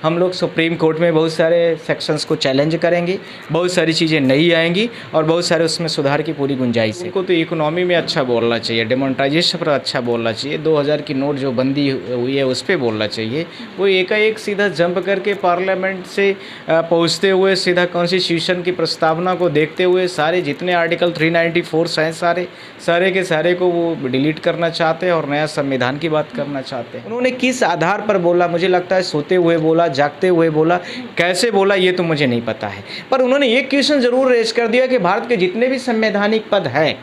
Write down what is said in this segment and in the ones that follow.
हम लोग supreme court में बहुत सारे सेक्शंस को चैलेंज करेंगे, बहुत सारी चीज़ें नहीं आएंगी और बहुत सारे उसमें सुधार की पूरी गुंजाइश है। उनको तो इकोनॉमी में अच्छा बोलना चाहिए, डिमोनेटाइजेशन पर अच्छा बोलना चाहिए, 2000 की नोट जो बंदी हुई है उस पर बोलना चाहिए। वो एकाएक सीधा जंप करके पार्लियामेंट से पहुँचते हुए सीधा कॉन्स्टिट्यूशन की प्रस्तावना को देखते हुए सारे जितने आर्टिकल 394 हैं सारे के सारे को वो डिलीट करना चाहते हैं और नया संविधान की बात करना चाहते हैं। उन्होंने किस आधार पर बोला, मुझे लगता है सोते हुए बोला, जागते हुए बोला, कैसे बोला ये तो मुझे नहीं पता है। पर उन्होंने एक क्वेश्चन ज़रूर रेज कर दिया कि भारत के जितने भी संवैधानिक पद हैं,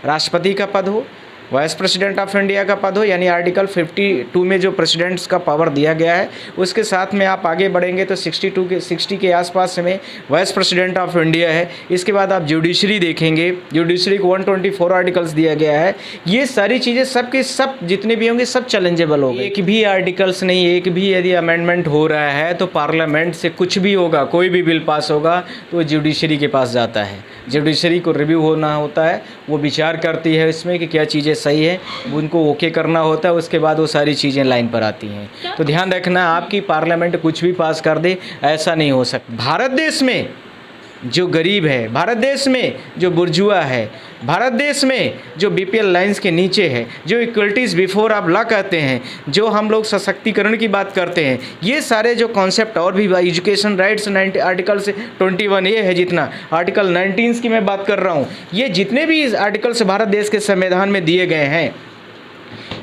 राष्ट्रपति का पद हो, वाइस प्रेसिडेंट ऑफ इंडिया का पद हो, यानी आर्टिकल 52 में जो प्रेसिडेंट्स का पावर दिया गया है उसके साथ में आप आगे बढ़ेंगे तो 60 के आसपास में वाइस प्रेसिडेंट ऑफ इंडिया है। इसके बाद आप जुडिशरी देखेंगे, जुडिशरी को 124 आर्टिकल्स दिया गया है। ये सारी चीज़ें सब के सब जितने भी होंगे सब चैलेंजेबल होंगे। एक भी आर्टिकल्स नहीं, एक भी यदि अमेंडमेंट हो रहा है तो पार्लियामेंट से कुछ भी होगा, कोई भी बिल पास होगा तो वो जुडिशरी के पास जाता है, जुडिशरी को रिव्यू होना होता है, वो विचार करती है इसमें कि क्या चीज़ें सही है, उनको ओके करना होता है, उसके बाद वो सारी चीज़ें लाइन पर आती हैं। तो ध्यान रखना, आपकी पार्लियामेंट कुछ भी पास कर दे, ऐसा नहीं हो सकता। भारत देश में जो गरीब है, भारत देश में जो बुर्जुआ है, भारत देश में जो बीपीएल लाइंस के नीचे है, जो इक्वलिटीज़ बिफोर आप लॉ कहते हैं, जो हम लोग सशक्तिकरण की बात करते हैं, ये सारे जो कॉन्सेप्ट और भी एजुकेशन राइट्स 90 आर्टिकल से 21 ये है, जितना आर्टिकल 19 की मैं बात कर रहा हूँ, ये जितने भी आर्टिकल्स भारत देश के संविधान में दिए गए हैं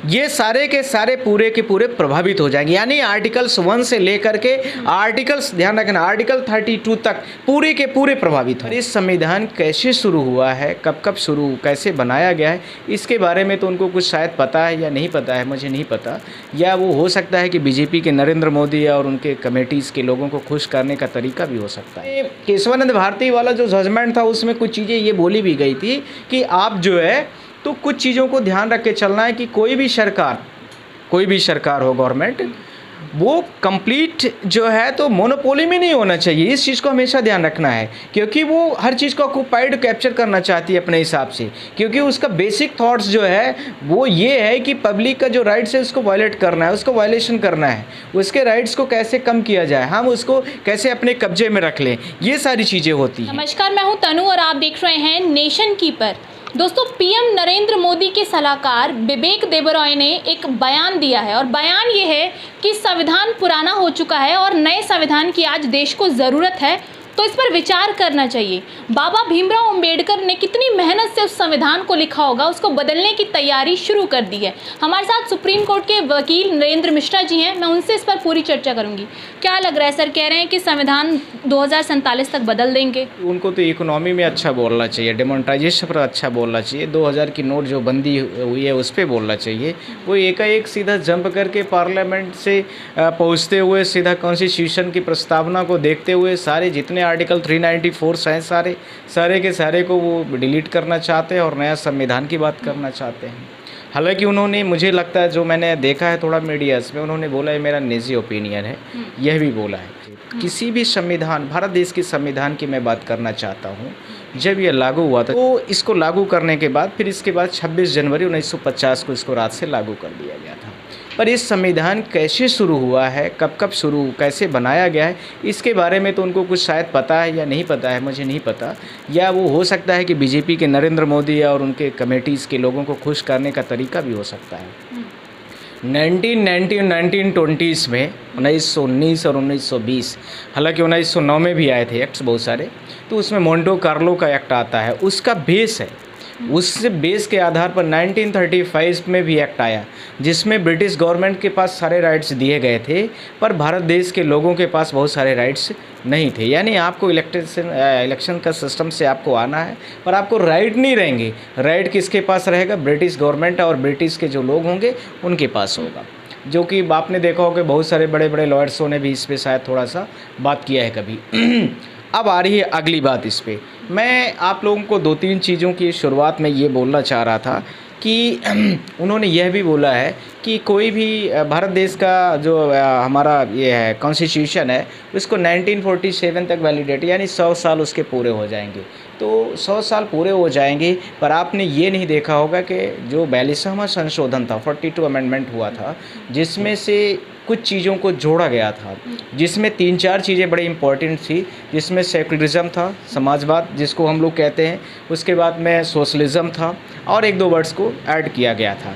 ये सारे के सारे पूरे के पूरे प्रभावित हो जाएंगे। यानी आर्टिकल्स 1 से लेकर के आर्टिकल्स, ध्यान रखना, आर्टिकल 32 तक पूरे के पूरे प्रभावित हो। इस संविधान कैसे शुरू हुआ है, कब शुरू, कैसे बनाया गया है, इसके बारे में तो उनको कुछ शायद पता है या नहीं पता है, मुझे नहीं पता। या वो हो सकता है कि बीजेपी के नरेंद्र मोदी और उनके कमेटीज़ के लोगों को खुश करने का तरीका भी हो सकता है। केशवानंद भारती वाला जो जजमेंट था उसमें कुछ चीज़ें ये बोली भी गई थी कि आप जो है तो कुछ चीज़ों को ध्यान रख के चलना है कि कोई भी सरकार हो, गवर्नमेंट, वो कंप्लीट जो है तो मोनोपोली में नहीं होना चाहिए। इस चीज़ को हमेशा ध्यान रखना है, क्योंकि वो हर चीज़ को ऑक्यूपाइड कैप्चर करना चाहती है अपने हिसाब से, क्योंकि उसका बेसिक थॉट्स जो है वो ये है कि पब्लिक का जो राइट्स है उसको वायलेट करना है, उसको वायलेशन करना है, उसके राइट्स को कैसे कम किया जाए, हम उसको कैसे अपने कब्जे में रख लें, ये सारी चीज़ें होती हैं। नमस्कार, मैं हूँ तनु और आप देख रहे हैं नेशन कीपर। दोस्तों, पीएम नरेंद्र मोदी के सलाहकार बिबेक देबरॉय ने एक बयान दिया है और बयान ये है कि संविधान पुराना हो चुका है और नए संविधान की आज देश को ज़रूरत है, तो इस पर विचार करना चाहिए। बाबा भीमराव अंबेडकर ने कितनी मेहनत से उस संविधान को लिखा होगा, उसको बदलने की तैयारी शुरू कर दी है। हमारे साथ सुप्रीम कोर्ट के वकील नरेंद्र मिश्रा जी हैं, मैं उनसे इस पर पूरी चर्चा करूंगी। क्या लग रहा है सर, कह रहे हैं कि संविधान 2047 तक बदल देंगे? उनको तो इकोनॉमी में अच्छा बोलना चाहिए, डिमोनेटाइजेशन पर अच्छा बोलना चाहिए, 2000 की नोट जो बंदी हुई है उस पर बोलना चाहिए। वो एकाएक सीधा जंप करके पार्लियामेंट से पहुँचते हुए सीधा कॉन्स्टिट्यूशन की प्रस्तावना को देखते हुए सारे जितने आर्टिकल 394 हैं सारे के सारे को वो डिलीट करना चाहते हैं और नया संविधान की बात करना चाहते हैं। हालांकि उन्होंने, मुझे लगता है, जो मैंने देखा है थोड़ा मीडियाज़ में, उन्होंने बोला है, मेरा निजी ओपिनियन है, यह भी बोला है किसी भी संविधान, भारत देश के संविधान की मैं बात करना चाहता हूँ, जब यह लागू हुआ था तो इसको लागू करने के बाद फिर इसके बाद 26 जनवरी 1950 को इसको रात से लागू कर दिया गया था। पर इस संविधान कैसे शुरू हुआ है, कब शुरू, कैसे बनाया गया है, इसके बारे में तो उनको कुछ शायद पता है या नहीं पता है, मुझे नहीं पता। या वो हो सकता है कि बीजेपी के नरेंद्र मोदी और उनके कमेटीज़ के लोगों को खुश करने का तरीका भी हो सकता है। 1990 और 1920s में 1919 और 1920, हालांकि 1909 में भी आए थे एक्ट्स बहुत सारे, तो उसमें मोंटो कार्लो का एक्ट आता है, उसका बेस है, उस बेस के आधार पर 1935 में भी एक्ट आया जिसमें ब्रिटिश गवर्नमेंट के पास सारे राइट्स दिए गए थे, पर भारत देश के लोगों के पास बहुत सारे राइट्स नहीं थे। यानी आपको इलेक्शन का सिस्टम से आपको आना है, पर आपको राइट नहीं रहेंगे। राइट किसके पास रहेगा? ब्रिटिश गवर्नमेंट और ब्रिटिश के जो लोग होंगे उनके पास होगा, जो कि आपने देखा होगा बहुत सारे बड़े बड़े लॉयर्सों ने भी इस पर शायद थोड़ा सा बात किया है कभी। अब आ रही है अगली बात इस पर। मैं आप लोगों को 2-3 चीज़ों की शुरुआत में ये बोलना चाह रहा था कि उन्होंने यह भी बोला है कि कोई भी भारत देश का जो हमारा ये है कॉन्स्टिट्यूशन है उसको 1947 तक वैलिडेट, यानी 100 साल उसके पूरे हो जाएंगे। तो 100 साल पूरे हो जाएंगे, पर आपने ये नहीं देखा होगा कि जो 42वां संशोधन था, 42 अमेंडमेंट हुआ था, जिसमें से कुछ चीज़ों को जोड़ा गया था, जिसमें 3-4 चीज़ें बड़ी इंपॉर्टेंट थी, जिसमें सेकुलरिज्म था, समाजवाद जिसको हम लोग कहते हैं, उसके बाद में सोशलिज्म था और 1-2 वर्ड्स को ऐड किया गया था।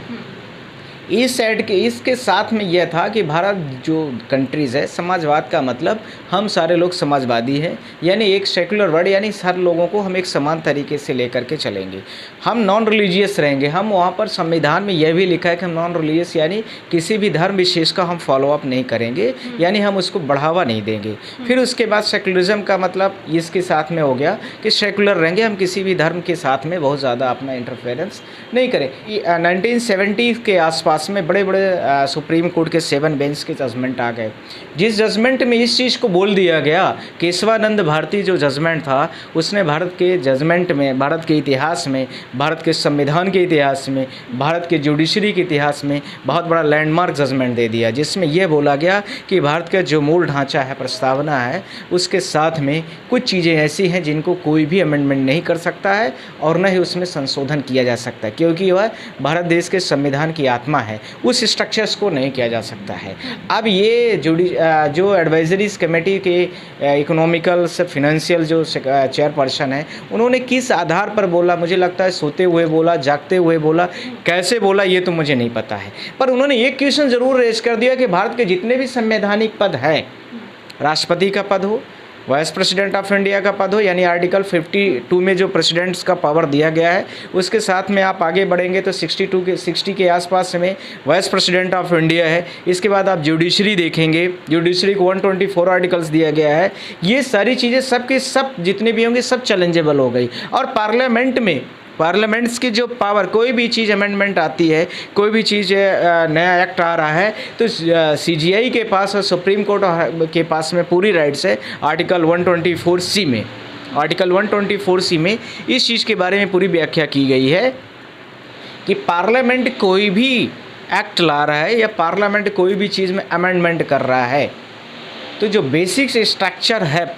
इसके साथ में यह था कि भारत जो कंट्रीज़ है, समाजवाद का मतलब हम सारे लोग समाजवादी हैं, यानी एक सेकुलर वर्ड, यानी हर लोगों को हम एक समान तरीके से लेकर के चलेंगे। हम नॉन रिलीजियस रहेंगे। हम वहाँ पर संविधान में यह भी लिखा है कि हम नॉन रिलीजियस यानी किसी भी धर्म विशेष का हम फॉलोअप नहीं करेंगे, यानी हम उसको बढ़ावा नहीं देंगे। फिर उसके बाद सेकुलरिज्म का मतलब इसके साथ में हो गया कि सेकुलर रहेंगे, हम किसी भी धर्म के साथ में बहुत ज़्यादा अपना इंटरफेरेंस नहीं करें। 1970 के आसपास में बड़े बड़े सुप्रीम कोर्ट के 7 बेंच के जजमेंट आ गए, जिस जजमेंट में इस चीज़ को बोल दिया गया, केशवानंद भारती जो जजमेंट था, उसने भारत के जजमेंट में, भारत के इतिहास में, भारत के संविधान के इतिहास में, भारत के जुडिशरी के इतिहास में बहुत बड़ा लैंडमार्क जजमेंट दे दिया, जिसमें यह बोला गया कि भारत का जो मूल ढांचा है, प्रस्तावना है, उसके साथ में कुछ चीज़ें ऐसी हैं जिनको कोई भी अमेंडमेंट नहीं कर सकता है और न ही उसमें संशोधन किया जा सकता है, क्योंकि वह भारत देश के संविधान की आत्मा है, उस स्ट्रक्चर्स को नहीं किया जा सकता है। अब ये जो एडवाइजरीज कमेटी के इकोनॉमिकल से फिनेंशियल जो चेयरपर्सन है, उन्होंने किस आधार पर बोला, मुझे लगता है सोते हुए बोला, जागते हुए बोला, कैसे बोला ये तो मुझे नहीं पता है, पर उन्होंने एक क्वेश्चन ज़रूर रेज कर दिया कि भारत के जितने भी संवैधानिक पद हैं, राष्ट्रपति का पद हो, वाइस प्रेसिडेंट ऑफ इंडिया का पद हो, यानी आर्टिकल 52 में जो प्रेसिडेंट्स का पावर दिया गया है, उसके साथ में आप आगे बढ़ेंगे तो 60 के आसपास में वाइस प्रेसिडेंट ऑफ इंडिया है। इसके बाद आप जुडिशरी देखेंगे, जुडिशरी को 124 आर्टिकल्स दिया गया है। ये सारी चीज़ें सब के सब जितने भी होंगे सब चैलेंजेबल हो गई। और पार्लियामेंट में पार्लियामेंट्स की जो पावर, कोई भी चीज़ अमेंडमेंट आती है, कोई भी चीज़ नया एक्ट आ रहा है, तो CGI के पास और सुप्रीम कोर्ट के पास में पूरी राइट्स है। आर्टिकल 124C में, आर्टिकल 124C में इस चीज़ के बारे में पूरी व्याख्या की गई है कि पार्लियामेंट कोई भी एक्ट ला रहा है या पार्लियामेंट कोई भी चीज़ में अमेंडमेंट कर रहा है, तो जो बेसिक स्ट्रक्चर है,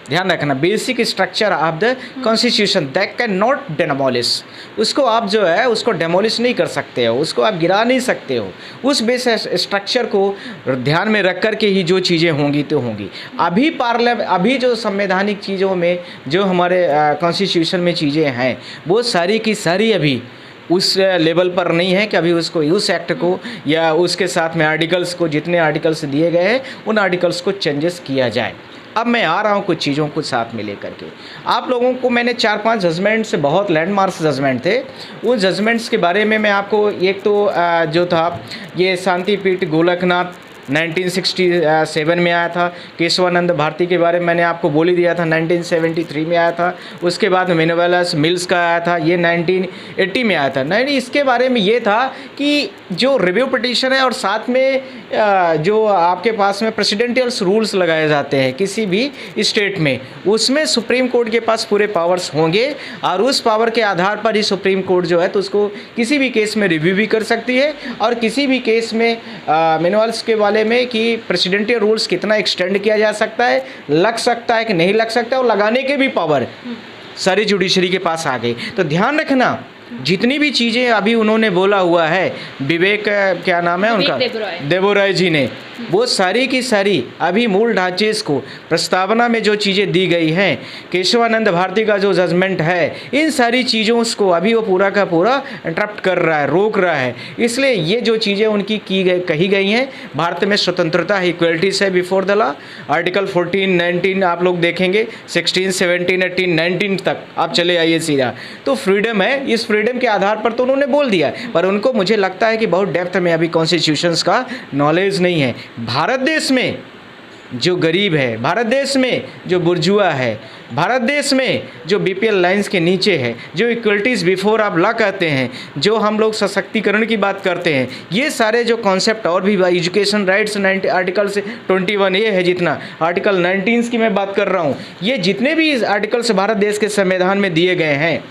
ध्यान रखना, basic structure of the constitution that can not demolish, उसको आप जो है उसको डेमोलिश नहीं कर सकते हो, उसको आप गिरा नहीं सकते हो। उस बेसिक स्ट्रक्चर को ध्यान में रख कर के ही जो चीज़ें होंगी तो होंगी। अभी जो संवैधानिक चीज़ों में, जो हमारे कॉन्स्टिट्यूशन में चीज़ें हैं, वो सारी की सारी अभी उस लेवल पर नहीं है कि अभी उसको, उस एक्ट को या उसके साथ में आर्टिकल्स को, जितने आर्टिकल्स दिए गए हैं उन आर्टिकल्स को चेंजेस किया जाए। अब मैं आ रहा हूँ कुछ चीज़ों को साथ में लेकर के। आप लोगों को मैंने 4-5 जजमेंट से, बहुत लैंडमार्क्स जजमेंट थे, उन जजमेंट्स के बारे में मैं आपको, एक तो जो था ये शांतिपीठ गोलकनाथ 1967 में आया था। केशवानंद भारती के बारे में मैंने आपको बोल ही दिया था, 1973 में आया था। उसके बाद मिनवेलस मिल्स का आया था, ये 1980 में आया था। नहीं, इसके बारे में ये था कि जो रिव्यू पिटीशन है और साथ में जो आपके पास में प्रेसिडेंशियल रूल्स लगाए जाते हैं किसी भी स्टेट में, उसमें सुप्रीम कोर्ट के पास पूरे पावर्स होंगे और उस पावर के आधार पर ही सुप्रीम कोर्ट जो है तो उसको किसी भी केस में रिव्यू भी कर सकती है और किसी भी केस में मिनवेल्स के वाले में कि प्रेसिडेंशियल रूल्स कितना एक्सटेंड किया जा सकता है, लग सकता है कि नहीं लग सकता, और लगाने के भी पावर सारी जुडिशरी के पास आ गई। तो ध्यान रखना, जितनी भी चीज़ें अभी उन्होंने बोला हुआ है, विवेक, क्या नाम है उनका, देबोरॉय जी ने, वो सारी की सारी अभी मूल ढांचे को, प्रस्तावना में जो चीज़ें दी गई हैं, केशवानंद भारती का जो जजमेंट है, इन सारी चीज़ों को अभी वो पूरा का पूरा इंटरप्ट कर रहा है, रोक रहा है। इसलिए ये जो चीज़ें उनकी कही गई हैं, भारत में स्वतंत्रता है, इक्वलिटीज है बिफोर द लॉ, आर्टिकल 14, 19 आप लोग देखेंगे, 16, 17, 18, 19 तक आप चले आइए सीधा, तो फ्रीडम है। इस फ्रीडम के आधार पर तो उन्होंने बोल दिया, पर उनको मुझे लगता है कि बहुत डेप्थ में अभी कॉन्स्टिट्यूशंस का नॉलेज नहीं है। भारत देश में जो गरीब है, भारत देश में जो बुर्जुआ है, भारत देश में जो BPL लाइंस के नीचे है, जो इक्वलिटीज़ बिफोर आप लॉ कहते हैं, जो हम लोग सशक्तिकरण की बात करते हैं, ये सारे जो कॉन्सेप्ट, और भी एजुकेशन राइट्स, आर्टिकल से 21 ये है, जितना आर्टिकल 19 की मैं बात कर रहा हूँ, ये जितने भी आर्टिकल्स भारत देश के संविधान में दिए गए हैं,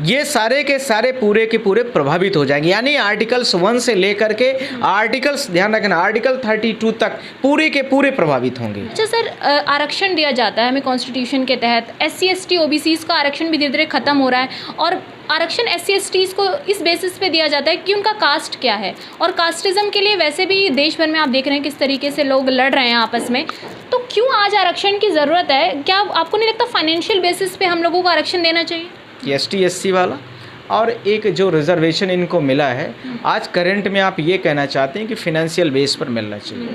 ये सारे के सारे पूरे के पूरे प्रभावित हो जाएंगे। यानी आर्टिकल्स 1 से लेकर के आर्टिकल्स, ध्यान रखना, आर्टिकल 32 तक पूरे के पूरे प्रभावित होंगे। अच्छा सर, आरक्षण दिया जाता है हमें कॉन्स्टिट्यूशन के तहत, SC ST OBCs का आरक्षण भी धीरे धीरे खत्म हो रहा है, और आरक्षण SC STs को इस बेसिस पे दिया जाता है कि उनका कास्ट क्या है, और कास्टिज्म के लिए वैसे भी देश भर में आप देख रहे हैं किस तरीके से लोग लड़ रहे हैं आपस में, तो क्यों आज आरक्षण की ज़रूरत है? क्या आपको नहीं लगता फाइनेंशियल बेसिस पे हम लोगों को आरक्षण देना चाहिए? ST SC वाला और एक जो रिजर्वेशन इनको मिला है, आज करंट में आप ये कहना चाहते हैं कि फिनेंशियल बेस पर मिलना चाहिए।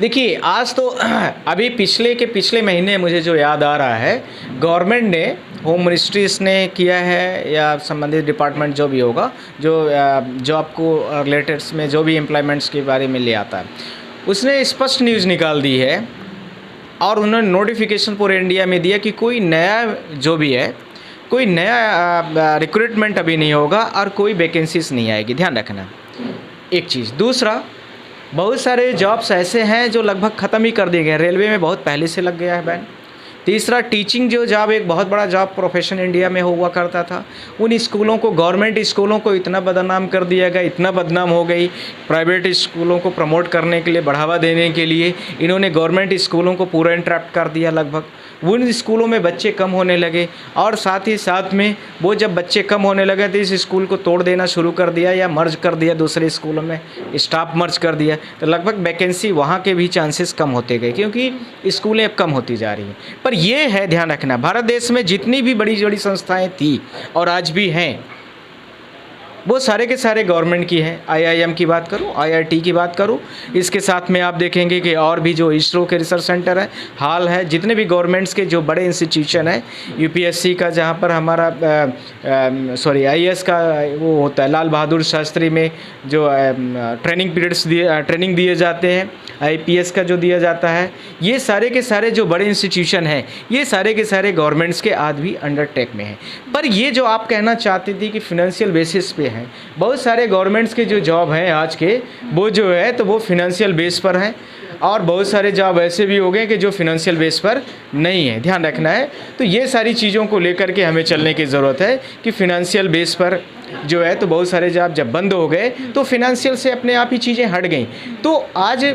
देखिए, आज तो अभी पिछले महीने मुझे जो याद आ रहा है, गवर्नमेंट ने, होम मिनिस्ट्रीज ने किया है या संबंधित डिपार्टमेंट जो भी होगा, जो जॉब को रिलेटेड्स में जो भी एम्प्लॉयमेंट्स के बारे में ले आता है, उसने स्पष्ट न्यूज़ निकाल दी है और उन्होंने नोटिफिकेशन पूरे इंडिया में दिया कि कोई नया जो भी है, कोई नया रिक्रूटमेंट अभी नहीं होगा और कोई वैकेंसीज नहीं आएगी। ध्यान रखना एक चीज़। दूसरा, बहुत सारे जॉब्स ऐसे हैं जो लगभग ख़त्म ही कर दिए गए। रेलवे में बहुत पहले से लग गया है बैन। तीसरा, टीचिंग जो जॉब एक बहुत बड़ा जॉब प्रोफेशन इंडिया में हुआ करता था, उन स्कूलों को, गवर्नमेंट स्कूलों को इतना बदनाम कर दिया गया, इतना बदनाम हो गई, प्राइवेट स्कूलों को प्रमोट करने के लिए, बढ़ावा देने के लिए इन्होंने गवर्नमेंट स्कूलों को पूरा इंटरप्ट कर दिया। लगभग उन स्कूलों में बच्चे कम होने लगे, और साथ ही साथ में वो जब बच्चे कम होने लगे तो इस स्कूल को तोड़ देना शुरू कर दिया या मर्ज कर दिया, दूसरे स्कूलों में स्टाफ मर्ज कर दिया, तो लगभग वैकेंसी वहाँ के भी चांसेस कम होते गए, क्योंकि स्कूलें अब कम होती जा रही हैं। पर ये है, ध्यान रखना, भारत देश में जितनी भी बड़ी बड़ी संस्थाएं थी और आज भी हैं, वो सारे के सारे गवर्नमेंट की हैं। IIM की बात करूं, IIT की बात करूं, इसके साथ में आप देखेंगे कि और भी जो इसरो के रिसर्च सेंटर है, हाल है, जितने भी गवर्नमेंट्स के जो बड़े इंस्टीट्यूशन है, UPSC का जहां पर हमारा IAS का वो होता है, लाल बहादुर शास्त्री में जो ट्रेनिंग दिए जाते हैं, IPS का जो दिया जाता है, ये सारे के सारे जो बड़े इंस्टीट्यूशन हैं, ये सारे के सारे गवर्नमेंट्स के आज भी अंडरटेक में हैं। पर ये जो आप कहना चाहती थी कि फिनेंशियल बेसिस पे हैं, बहुत सारे गवर्नमेंट्स के जो जॉब हैं आज के, वो जो है तो वो फिनेंशियल बेस पर हैं, और बहुत सारे जॉब ऐसे भी हो गए कि जो फिनेंशियल बेस पर नहीं है। ध्यान रखना है। तो ये सारी चीज़ों को लेकर के हमें चलने की ज़रूरत है कि फिनेंशियल बेस पर जो है तो बहुत सारे जॉब जब बंद हो गए तो फिनेंशियल से अपने आप ही चीज़ें हट गई। तो आज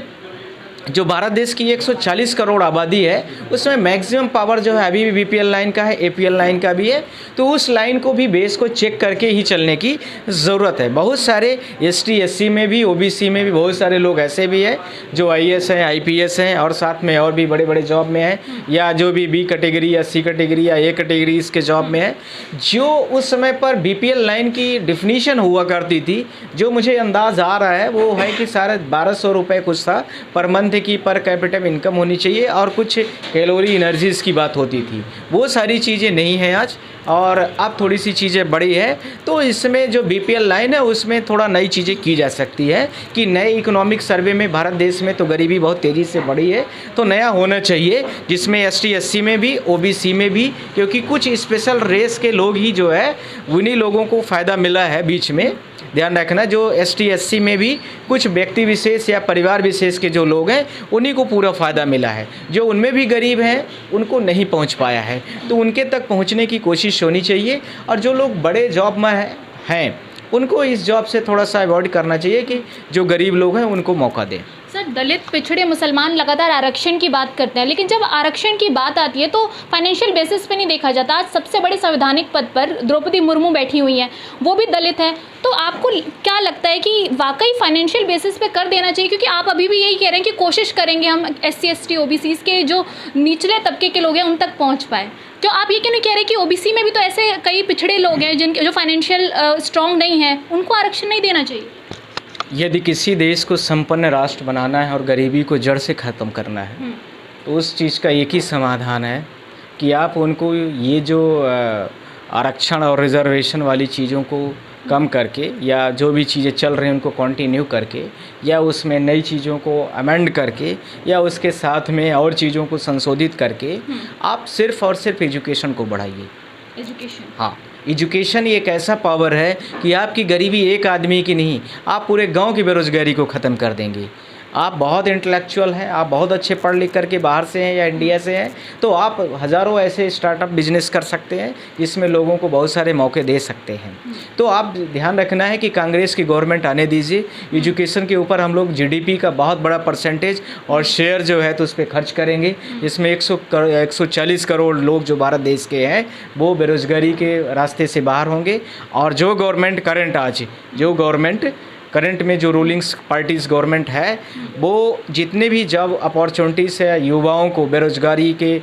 जो भारत देश की 140 करोड़ आबादी है, उसमें मैक्सिमम पावर जो है अभी भी BPL लाइन का है, APL लाइन का भी है, तो उस लाइन को भी बेस को चेक करके ही चलने की ज़रूरत है। बहुत सारे ST SC में भी, OBC में भी बहुत सारे लोग ऐसे भी हैं जो IAS हैं, IPS हैं, और साथ में और भी बड़े बड़े जॉब में हैं, या जो भी B कैटेगरी या C कैटेगरी या A कैटेगरी इसके जॉब में है। जो उस समय पर BPL लाइन की डिफिनीशन हुआ करती थी, जो मुझे अंदाज़ आ रहा है वो है कि साढ़े 1200 रुपये कुछ था पर मंथ की पर कैपिटल इनकम होनी चाहिए, और कुछ कैलोरी एनर्जीज़ की बात होती थी। वो सारी चीज़ें नहीं हैं आज, और अब थोड़ी सी चीज़ें बड़ी है। तो इसमें जो BPL लाइन है उसमें थोड़ा नई चीज़ें की जा सकती है कि नए इकोनॉमिक सर्वे में भारत देश में तो गरीबी बहुत तेज़ी से बढ़ी है, तो नया होना चाहिए जिसमें ST SC में भी, OBC में भी, क्योंकि कुछ स्पेशल रेस के लोग ही जो है उन्हीं लोगों को फ़ायदा मिला है बीच में। ध्यान रखना, जो ST SC में भी कुछ व्यक्ति विशेष या परिवार विशेष के जो लोग हैं उन्हीं को पूरा फ़ायदा मिला है। जो उनमें भी गरीब हैं उनको नहीं पहुंच पाया है, तो उनके तक पहुंचने की कोशिश होनी चाहिए। और जो लोग बड़े जॉब में हैं उनको इस जॉब से थोड़ा सा अवॉइड करना चाहिए कि जो गरीब लोग हैं उनको मौका दें। सर, दलित, पिछड़े, मुसलमान लगातार आरक्षण की बात करते हैं, लेकिन जब आरक्षण की बात आती है तो फाइनेंशियल बेसिस पे नहीं देखा जाता। आज सबसे बड़े संवैधानिक पद पर द्रौपदी मुर्मू बैठी हुई हैं, वो भी दलित हैं। तो आपको क्या लगता है कि वाकई फाइनेंशियल बेसिस पे कर देना चाहिए? क्योंकि आप अभी भी यही कह रहे हैं कि कोशिश करेंगे हम SC ST OBCs के जो निचले तबके के लोग हैं उन तक पहुँच पाए। तो आप ये क्यों नहीं कह रहे कि OBC में भी तो ऐसे कई पिछड़े लोग हैं जिनके जो फाइनेंशियल स्ट्रॉन्ग नहीं है, उनको आरक्षण नहीं देना चाहिए? यदि किसी देश को संपन्न राष्ट्र बनाना है और गरीबी को जड़ से ख़त्म करना है, तो उस चीज़ का एक ही समाधान है कि आप उनको ये जो आरक्षण और रिजर्वेशन वाली चीज़ों को कम करके, या जो भी चीज़ें चल रही हैं उनको कंटिन्यू करके, या उसमें नई चीज़ों को अमेंड करके, या उसके साथ में और चीज़ों को संशोधित करके आप सिर्फ़ और सिर्फ एजुकेशन को बढ़ाइए। एजुकेशन, हाँ, एजुकेशन एक ऐसा पावर है कि आपकी गरीबी एक आदमी की नहीं, आप पूरे गांव की बेरोज़गारी को ख़त्म कर देंगे। आप बहुत इंटेलेक्चुअल हैं, आप बहुत अच्छे पढ़ लिख करके बाहर से हैं या इंडिया से हैं, तो आप हज़ारों ऐसे स्टार्टअप बिजनेस कर सकते हैं जिसमें लोगों को बहुत सारे मौके दे सकते हैं। तो आप ध्यान रखना है कि कांग्रेस की गवर्नमेंट आने दीजिए। एजुकेशन के ऊपर हम लोग जीडीपी का बहुत बड़ा परसेंटेज और शेयर जो है तो उस पर खर्च करेंगे, जिसमें 140 करोड़ लोग जो भारत देश के हैं वो बेरोज़गारी के रास्ते से बाहर होंगे। और जो गवर्नमेंट करंट में जो रूलिंग्स पार्टीज़ गवर्नमेंट है, वो जितने भी जॉब अपॉर्चुनिटीज़ है युवाओं को बेरोज़गारी के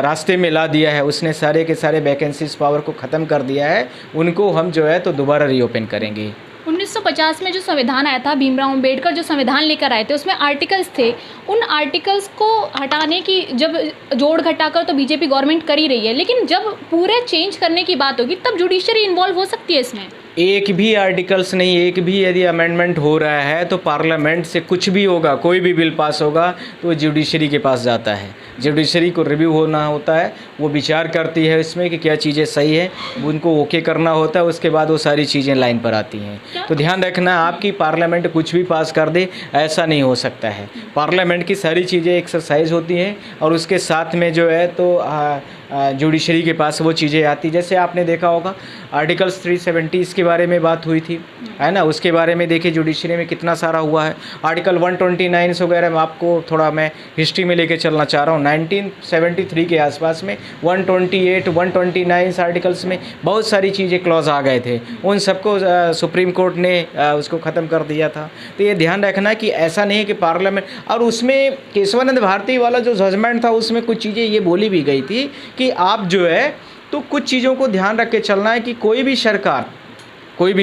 रास्ते में ला दिया है, उसने सारे के सारे वैकेंसीज पावर को ख़त्म कर दिया है, उनको हम जो है तो दोबारा रीओपन करेंगे। 1950 में जो संविधान आया था, भीमराव अंबेडकर जो संविधान लेकर आए थे, उसमें आर्टिकल्स थे। उन आर्टिकल्स को हटाने की जब जोड़ घटाकर तो बीजेपी गवर्नमेंट कर ही रही है, लेकिन जब पूरे चेंज करने की बात होगी तब जुडिशरी इन्वॉल्व हो सकती है इसमें। एक भी आर्टिकल्स नहीं, एक भी यदि अमेंडमेंट हो रहा है तो पार्लियामेंट से कुछ भी होगा, कोई भी बिल पास होगा तो जुडिशरी के पास जाता है। जुडिशरी को रिव्यू होना होता है, वो विचार करती है इसमें कि क्या चीज़ें सही है, उनको ओके करना होता है, उसके बाद वो सारी चीज़ें लाइन पर आती हैं। तो ध्यान रखना, आपकी पार्लियामेंट कुछ भी पास कर दे, ऐसा नहीं हो सकता है। पार्लियामेंट की सारी चीज़ें एक्सरसाइज होती हैं और उसके साथ में जो है तो जुडिशरी के पास वो चीज़ें आती। जैसे आपने देखा होगा आर्टिकल्स 370 के बारे में बात हुई थी, है ना, उसके बारे में देखिए जुडिशरी में कितना सारा हुआ है। आर्टिकल 129 वगैरह में आपको थोड़ा मैं हिस्ट्री में लेके चलना चाह रहा हूँ। 1973 के आसपास में 128, 129 आर्टिकल्स में बहुत सारी चीज़ें क्लॉज आ गए थे, उन सबको सुप्रीम कोर्ट ने उसको ख़त्म कर दिया था। तो ये ध्यान रखना कि ऐसा नहीं है कि पार्लियामेंट, और उसमें केशवानंद भारती वाला जो जजमेंट था उसमें कुछ चीज़ें ये बोली भी गई थी कि आप जो है तो कुछ चीज़ों को ध्यान रख के चलना है कि कोई भी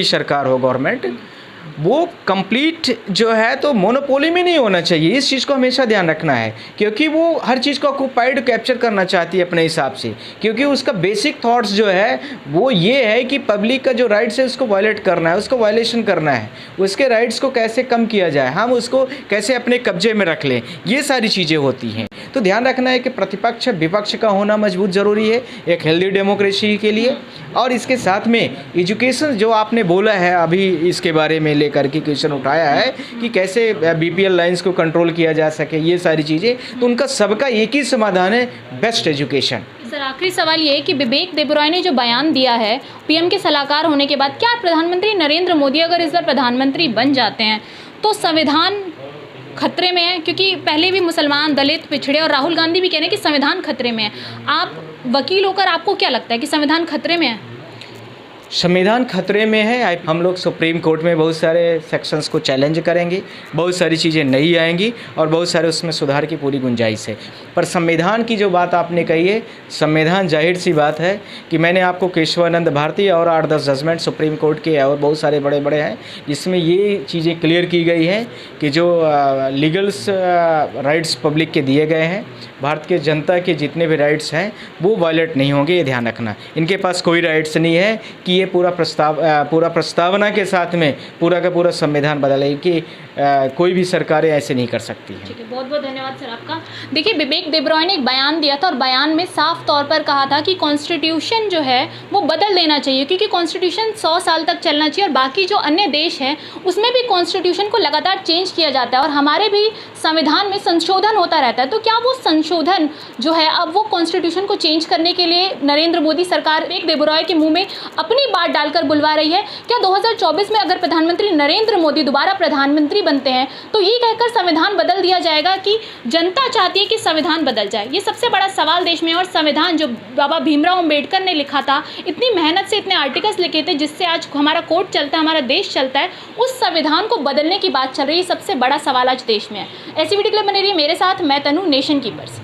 सरकार हो गवर्नमेंट, वो कंप्लीट जो है तो मोनोपोली में नहीं होना चाहिए। इस चीज़ को हमेशा ध्यान रखना है, क्योंकि वो हर चीज़ को ऑक्यूपाइड कैप्चर करना चाहती है अपने हिसाब से, क्योंकि उसका बेसिक थॉट्स जो है वो ये है कि पब्लिक का जो राइट्स है उसको वायलेट करना है, उसको वायलेशन करना है, उसके राइट्स को कैसे कम किया जाए, हम उसको कैसे अपने कब्जे में रख लें, ये सारी चीज़ें होती हैं। तो ध्यान रखना है कि प्रतिपक्ष विपक्ष का होना मजबूत ज़रूरी है एक हेल्दी डेमोक्रेसी के लिए। और इसके साथ में एजुकेशन जो आपने बोला है अभी, इसके बारे में लेकर के क्वेश्चन उठाया है कि कैसे बीपीएल लाइंस को कंट्रोल किया जा सके, ये सारी चीज़ें, तो उनका सबका एक ही समाधान है, बेस्ट एजुकेशन। सर, आखिरी सवाल ये है कि विवेक देबरॉय ने जो बयान दिया है पीएम के सलाहकार होने के बाद, क्या प्रधानमंत्री नरेंद्र मोदी अगर इस बार प्रधानमंत्री बन जाते हैं तो संविधान खतरे में है? क्योंकि पहले भी मुसलमान, दलित, पिछड़े और राहुल गांधी भी कह रहे हैं कि संविधान खतरे में है। आप वकील होकर आपको क्या लगता है कि संविधान खतरे में है? संविधान खतरे में है। हम लोग सुप्रीम कोर्ट में बहुत सारे सेक्शंस को चैलेंज करेंगे, बहुत सारी चीज़ें नई आएंगी और बहुत सारे उसमें सुधार की पूरी गुंजाइश है। पर संविधान की जो बात आपने कही है, संविधान जाहिर सी बात है कि मैंने आपको केशवानंद भारती और 8-10 जजमेंट सुप्रीम कोर्ट के और बहुत सारे बड़े बड़े हैं जिसमें ये चीज़ें क्लियर की गई हैं कि जो लीगल्स राइट्स पब्लिक के दिए गए हैं, भारत के जनता के जितने भी राइट्स हैं वो वायलेट नहीं होंगे, ये ध्यान रखना। इनके पास कोई राइट्स नहीं है कि ये पूरा प्रस्तावना के साथ में पूरा का पूरा संविधान बदले, कि कोई भी सरकारें ऐसे नहीं कर सकती हैं। ठीक है, बहुत बहुत धन्यवाद सर आपका। देखिए, विवेक देबरॉय ने एक बयान दिया था और बयान में साफ तौर पर कहा था कि कॉन्स्टिट्यूशन जो है वो बदल देना चाहिए, क्योंकि कॉन्स्टिट्यूशन 100 साल तक चलना चाहिए और बाकी जो अन्य देश हैं उसमें भी कॉन्स्टिट्यूशन को लगातार चेंज किया जाता है और हमारे भी संविधान में संशोधन होता रहता है। तो क्या वो संशोधन जो है अब वो कॉन्स्टिट्यूशन को चेंज करने के लिए नरेंद्र मोदी सरकार विवेक देबरॉय के मुंह में अपनी बात डालकर बुलवा रही है? क्या 2024 में अगर प्रधानमंत्री नरेंद्र मोदी दोबारा प्रधानमंत्री बनते हैं तो ये कहकर संविधान बदल दिया जाएगा कि जनता चाहती है कि संविधान बदल जाए? ये सबसे बड़ा सवाल देश में। और संविधान जो बाबा भीमराव अंबेडकर ने लिखा था, इतनी मेहनत से इतने आर्टिकल्स लिखे थे जिससे आज हमारा कोर्ट चलता है, हमारा देश चलता है, उस संविधान को बदलने की बात चल रही है। सबसे बड़ा सवाल आज देश में है। ऐसी वीडियो के लिए बने रहिए मेरे साथ, मैं तनु, नेशन कीपर्स।